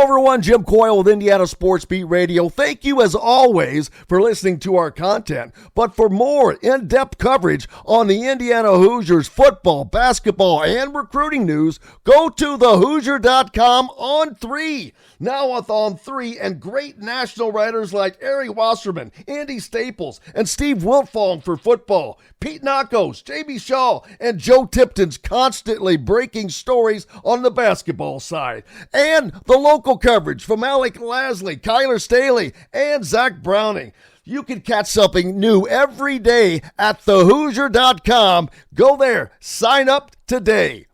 everyone. Jim Coyle with Indiana Sports Beat Radio. Thank you, as always, for listening to our content. But for more in-depth coverage on the Indiana Hoosiers football, basketball, and recruiting news, go to thehoosier.com on 3. Now with On 3 and great national writers like Ari Wasserman, Andy Staples, and Steve Wiltfong for football. Pete Nakos, J.B. Shaw, and Joe Tipton's constantly breaking stories on the basketball side. And the local coverage from Alec Lasley, Kyler Staley, and Zach Browning. You can catch something new every day at thehoosier.com. Go there. Sign up today.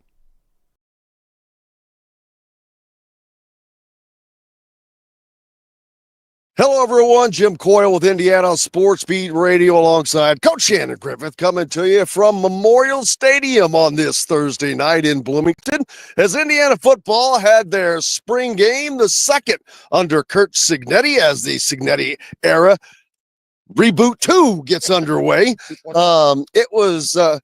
Hello, everyone. Jim Coyle with Indiana Sports Beat Radio alongside Coach Shannon Griffith coming to you from Memorial Stadium on this Thursday night in Bloomington as Indiana football had their spring game, the second under Kurt Cignetti as the Cignetti era Reboot 2 gets underway. It was a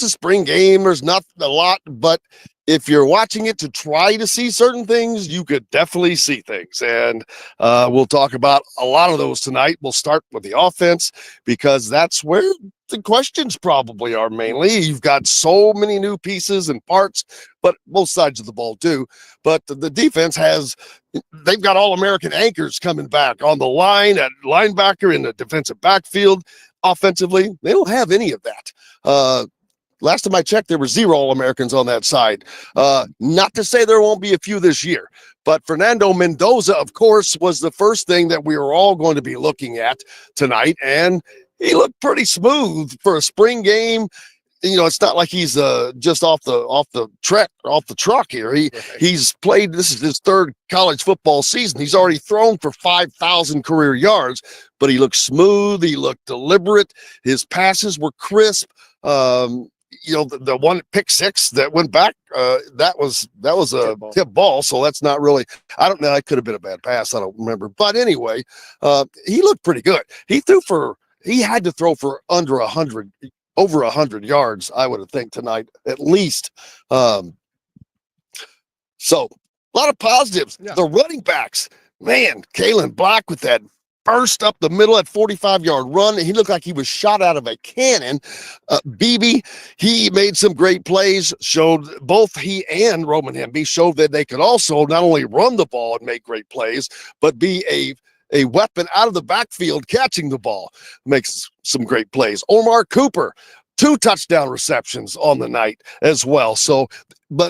spring game. There's not a lot, but if you're watching it to try to see certain things, you could definitely see things. And we'll talk about a lot of those tonight. We'll start with the offense because that's where the questions probably are mainly. You've got so many new pieces and parts, but both sides of the ball too. But the defense they've got all-American anchors coming back on the line at linebacker in the defensive backfield. Offensively, they don't have any of that. Last time I checked, there were 0 All-Americans on that side. Not to say there won't be a few this year, but Fernando Mendoza, of course, was the first thing that we were all going to be looking at tonight, and he looked pretty smooth for a spring game. It's not like he's just off the truck here. He's played. This is his third college football season. He's already thrown for 5,000 career yards, but he looked smooth. He looked deliberate. His passes were crisp. The one pick six that went back, that was a tip ball. So that's not really, I don't know. It could have been a bad pass. I don't remember. But anyway, he looked pretty good. He had to throw for over 100 yards, I would think tonight, at least. So a lot of positives. Yeah. The running backs, man, Kalen Black with that burst up the middle at 45-yard run. He looked like he was shot out of a cannon. Beebe, he made some great plays, showed both he and Roman Hemby showed that they could also not only run the ball and make great plays, but be a weapon out of the backfield catching the ball. Makes some great plays. Omar Cooper, 2 touchdown receptions on the night as well.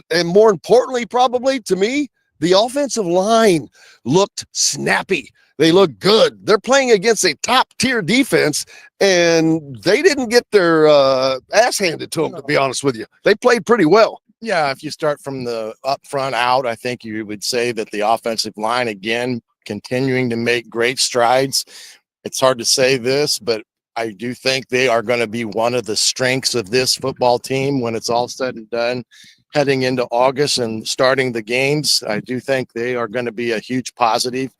And more importantly, probably to me, the offensive line looked snappy. They look good. They're playing against a top-tier defense, and they didn't get their ass handed to them, to be honest with you. They played pretty well. Yeah, if you start from the up front out, I think you would say that the offensive line, again, continuing to make great strides. It's hard to say this, but I do think they are going to be one of the strengths of this football team when it's all said and done. Heading into August and starting the games, I do think they are going to be a huge positive.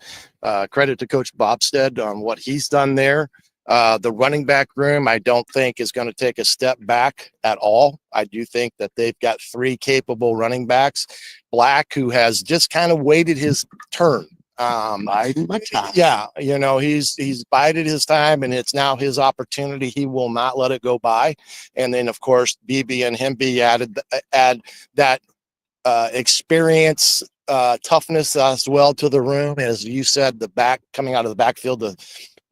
Credit to Coach Bobstead on what he's done there. The running back room, I don't think is going to take a step back at all. I do think that they've got 3 capable running backs. Black, who has just kind of waited his turn. Yeah, he's bided his time, and it's now his opportunity. He will not let it go by. And then, of course, BB and Hemby add that experience, toughness as well to the room. As you said, the back coming out of the backfield to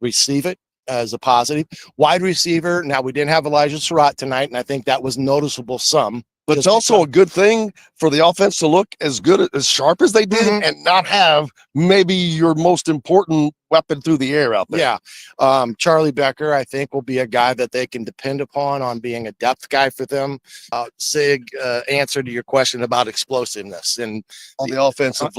receive it as a positive. Wide receiver. Now, we didn't have Elijah Surratt tonight, and I think that was noticeable some. But it's also a good thing for the offense to look as good, as sharp as they did, and not have maybe your most important weapon through the air out there. Yeah. Charlie Becker, I think, will be a guy that they can depend upon on being a depth guy for them. Sig, answer to your question about explosiveness and on the offensive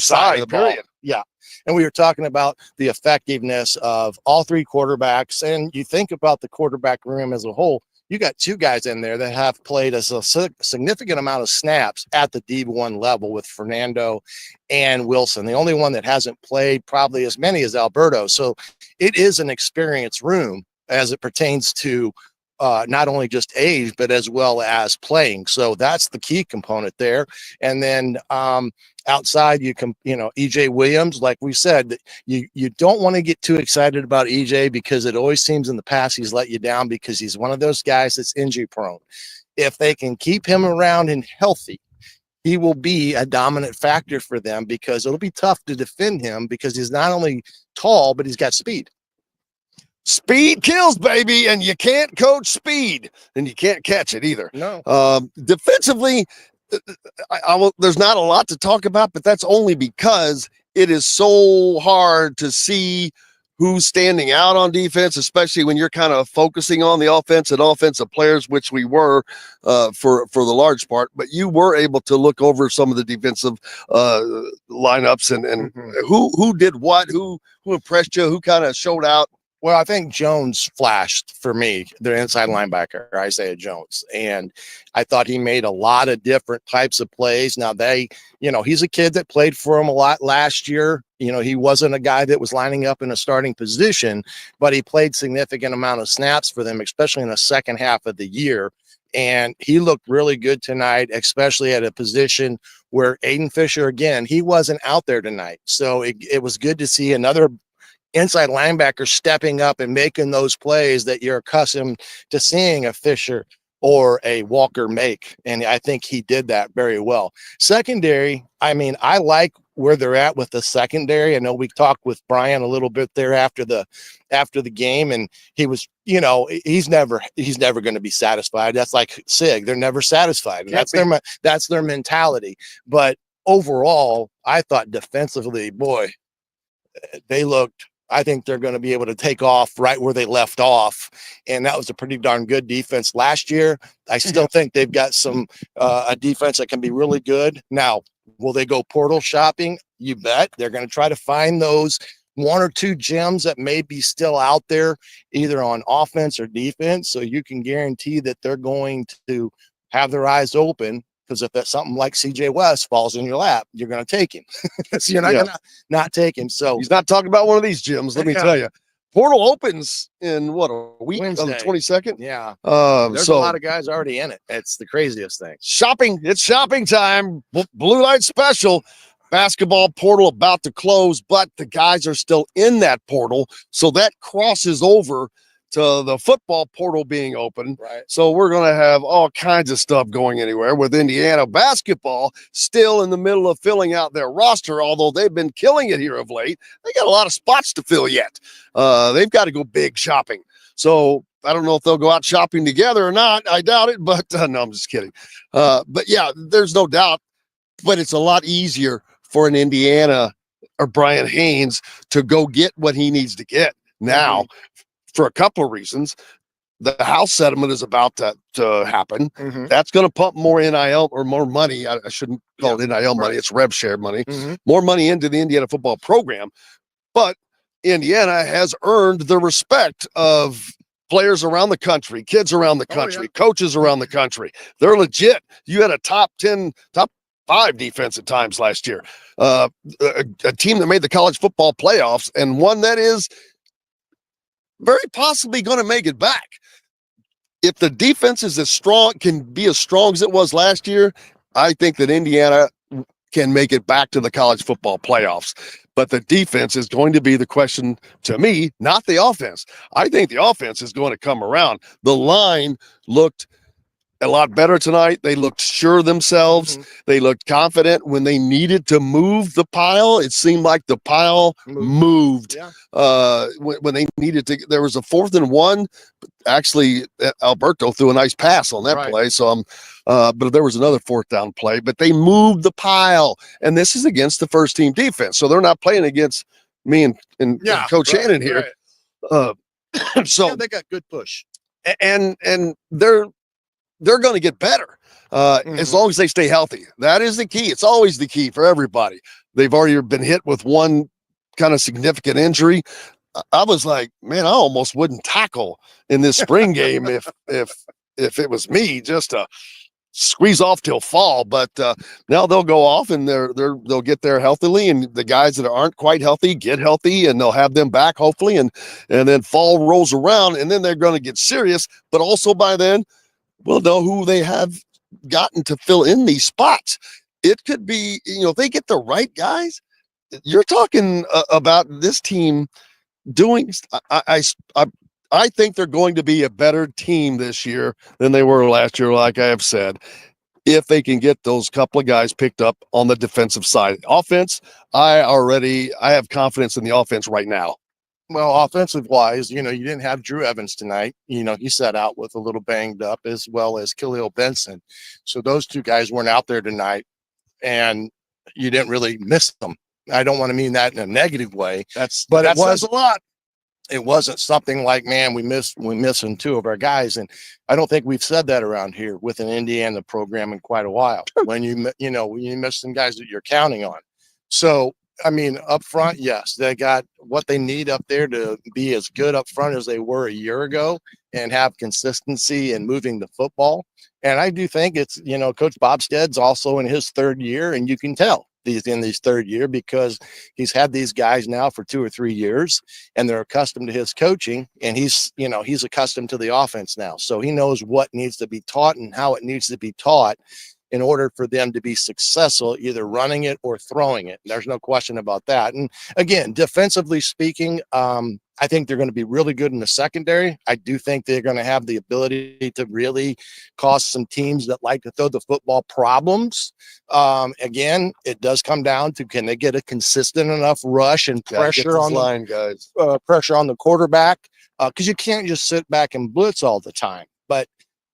side of the ball. Yeah. And we were talking about the effectiveness of all 3 quarterbacks. And you think about the quarterback room as a whole, you got 2 guys in there that have played a significant amount of snaps at the D1 level with Fernando and Wilson. The only one that hasn't played probably as many as Alberto. So it is an experienced room as it pertains to not only just age, but as well as playing. So that's the key component there. And then outside, EJ Williams, like we said, you don't want to get too excited about EJ because it always seems in the past he's let you down because he's one of those guys that's injury prone. If they can keep him around and healthy, he will be a dominant factor for them because it'll be tough to defend him because he's not only tall, but he's got speed. Speed kills, baby, and you can't coach speed, and you can't catch it either. No. Defensively, there's not a lot to talk about, but that's only because it is so hard to see who's standing out on defense, especially when you're kind of focusing on the offense and offensive players, which we were for the large part. But you were able to look over some of the defensive lineups and who did what, who impressed you, who kind of showed out. Well, I think Jones flashed for me, the inside linebacker, Isaiah Jones. And I thought he made a lot of different types of plays. Now he's a kid that played for him a lot last year. He wasn't a guy that was lining up in a starting position, but he played significant amount of snaps for them, especially in the second half of the year. And he looked really good tonight, especially at a position where Aiden Fisher, again, he wasn't out there tonight. So it was good to see another inside linebacker stepping up and making those plays that you're accustomed to seeing a Fisher or a Walker make. And I think he did that very well. Secondary, I like where they're at with the secondary. I know we talked with Brian a little bit there after the game, and he was, he's never going to be satisfied. That's like Sig. They're never satisfied. And that's their mentality. But overall, I thought defensively, boy, I think they're going to be able to take off right where they left off. And that was a pretty darn good defense last year. I still think they've got a defense that can be really good. Now, will they go portal shopping? You bet. They're going to try to find those one or two gems that may be still out there, either on offense or defense. So you can guarantee that they're going to have their eyes open. Because if that's something like CJ West falls in your lap, you're going to take him. So you're not going to not take him. So he's not talking about one of these gyms. Let me tell you, portal opens in a week, Wednesday, on the 22nd. Yeah. There's a lot of guys already in it. It's the craziest thing. It's shopping time. Blue light special. Basketball portal about to close, but the guys are still in that portal. So that crosses over to the football portal being open. Right. So we're going to have all kinds of stuff going anywhere with Indiana basketball still in the middle of filling out their roster, although they've been killing it here of late. They got a lot of spots to fill yet. They've got to go big shopping. So I don't know if they'll go out shopping together or not. I doubt it, but no, I'm just kidding. But yeah, there's no doubt, but it's a lot easier for an Indiana or Brian Haynes to go get what he needs to get now. For a couple of reasons. The house settlement is about to happen. That's going to pump more NIL or more money. I shouldn't call it NIL money. It's rev share money. More money into the Indiana football program. But Indiana has earned the respect of players around the country, kids around the country, coaches around the country. They're legit. You had a top 5 defense at times last year. A team that made the college football playoffs, and one that is very possibly going to make it back. If the defense is can be as strong as it was last year, I think that Indiana can make it back to the college football playoffs. But the defense is going to be the question to me, not the offense. I think the offense is going to come around. The line looked a lot better tonight. They looked sure of themselves. They looked confident when they needed to move the pile. It seemed like the pile moved when they needed to. There was a 4th and 1. Actually, Alberto threw a nice pass on that play. So but there was another 4th down play, but they moved the pile, and this is against the first team defense. So they're not playing against me and Coach Shannon here. So they got good push, and they're going to get better as long as they stay healthy. That is the key. It's always the key for everybody. They've already been hit with one kind of significant injury. I was like, man, I almost wouldn't tackle in this spring game if it was me, just to squeeze off till fall, but now they'll go off and they'll get there healthily, and the guys that aren't quite healthy get healthy, and they'll have them back hopefully, and then fall rolls around, and then they're going to get serious. But also by then, we'll know who they have gotten to fill in these spots. It could be, if they get the right guys, you're talking about this team doing. I think they're going to be a better team this year than they were last year, like I have said, if they can get those couple of guys picked up on the defensive side. Offense, I have confidence in the offense right now. Well, offensive wise, you didn't have Drew Evans tonight. He sat out with a little banged up, as well as Khalil Benson. So those two guys weren't out there tonight, and you didn't really miss them. I don't want to mean that in a negative way. That says a lot. It wasn't something like, man, we're missing two of our guys. And I don't think we've said that around here with an Indiana program in quite a while. When you miss some guys that you're counting on. So, I mean, up front, yes, they got what they need up there to be as good up front as they were a year ago and have consistency in moving the football. And I do think it's, Coach Bobstead's also in his third year, and you can tell he's in his third year because he's had these guys now for 2 or 3 years, and they're accustomed to his coaching, and he's accustomed to the offense now. So he knows what needs to be taught and how it needs to be taught in order for them to be successful, either running it or throwing it. There's no question about that. And again, defensively speaking, I think they're going to be really good in the secondary. I do think they're going to have the ability to really cause some teams that like to throw the football problems. Again, it does come down to, can they get a consistent enough rush and pressure on the line, guys? Pressure on the quarterback, because you can't just sit back and blitz all the time. But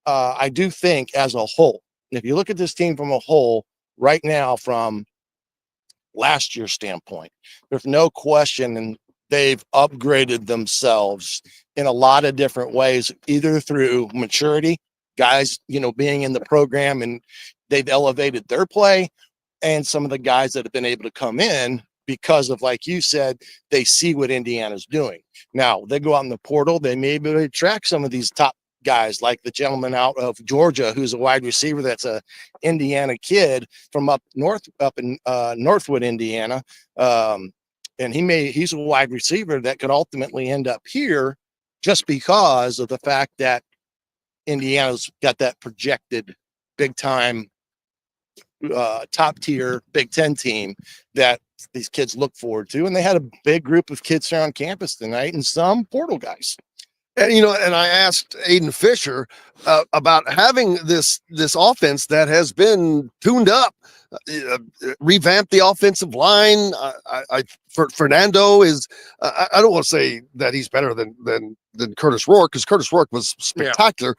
I do think as a whole, if you look at this team from a whole right now from last year's standpoint, there's no question, and they've upgraded themselves in a lot of different ways, either through maturity, guys, being in the program and they've elevated their play, and some of the guys that have been able to come in because of, like you said, they see what Indiana's doing. Now, they go out in the portal, they may be able to track some of these top guys, like the gentleman out of Georgia who's a wide receiver that's a Indiana kid from up in Northwood, Indiana. And he's a wide receiver that could ultimately end up here just because of the fact that Indiana's got that projected big time top tier Big Ten team that these kids look forward to. And they had a big group of kids here on campus tonight and some portal guys. And and I asked Aiden Fisher about having this offense that has been tuned up, revamped the offensive line. Fernando is. I don't want to say that he's better than Curtis Rourke, because Curtis Rourke was spectacular,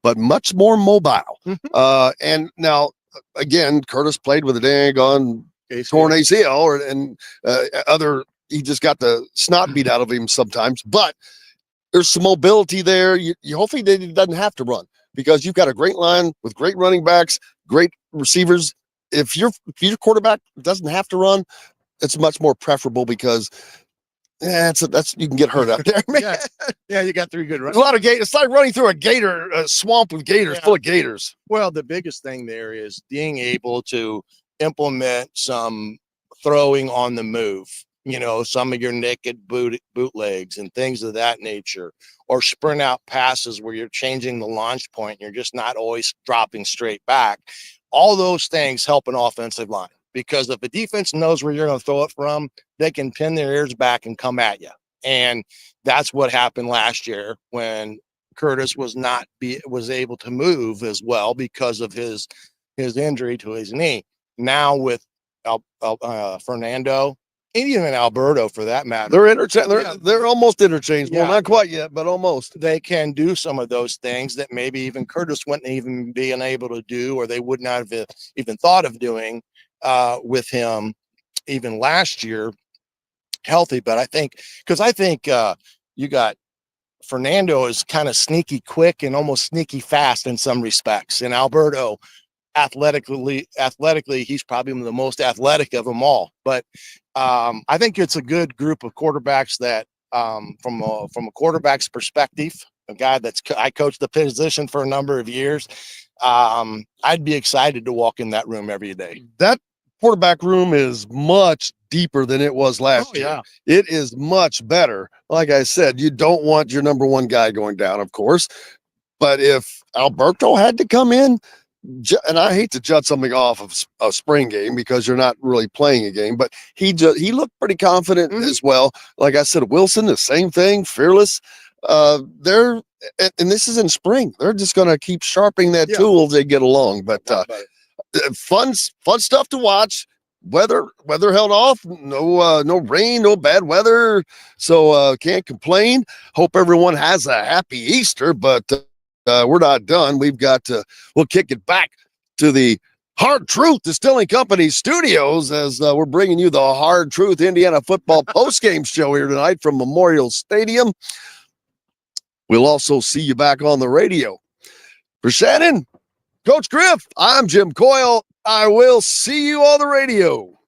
but much more mobile. Mm-hmm. And now again, Curtis played with a dang on torn ACL and he just got the snot beat out of him sometimes, but there's some mobility there. You hopefully he doesn't have to run, because you've got a great line with great running backs, great receivers. If your quarterback doesn't have to run, it's much more preferable, because you can get hurt out there, man. Yeah, you got 3 good runners. A lot of gators. It's like running through a swamp with gators, full of gators. Well, the biggest thing there is being able to implement some throwing on the move. Some of your naked bootlegs and things of that nature, or sprint out passes where you're changing the launch point. You're just not always dropping straight back. All those things help an offensive line, because if the defense knows where you're going to throw it from, they can pin their ears back and come at you. And that's what happened last year when Curtis was able to move as well because of his injury to his knee. Now with Fernando, and even Alberto for that matter, they're almost interchangeable. Not quite yet, but almost. They can do some of those things that maybe even Curtis wouldn't even be able to do, or they would not have even thought of doing with him even last year healthy. But I think you got Fernando is kind of sneaky quick and almost sneaky fast in some respects, and Alberto athletically he's probably the most athletic of them all. But I think it's a good group of quarterbacks that from a quarterback's perspective, a guy I coached the position for a number of years, I'd be excited to walk in that room every day. That quarterback room is much deeper than it was last year. It is much better. Like I said, you don't want your number one guy going down, of course. But if Alberto had to come in, and I hate to judge something off of a spring game because you're not really playing a game, but he looked pretty confident as well. Like I said, Wilson, the same thing, fearless. And this is in spring. They're just going to keep sharpening that tool as they get along. But fun stuff to watch. Weather held off. No rain, no bad weather. So can't complain. Hope everyone has a happy Easter. But we're not done. We'll kick it back to the Hard Truth Distilling Company studios as we're bringing you the Hard Truth Indiana football postgame show here tonight from Memorial Stadium. We'll also see you back on the radio. For Shannon, Coach Griff, I'm Jim Coyle. I will see you on the radio.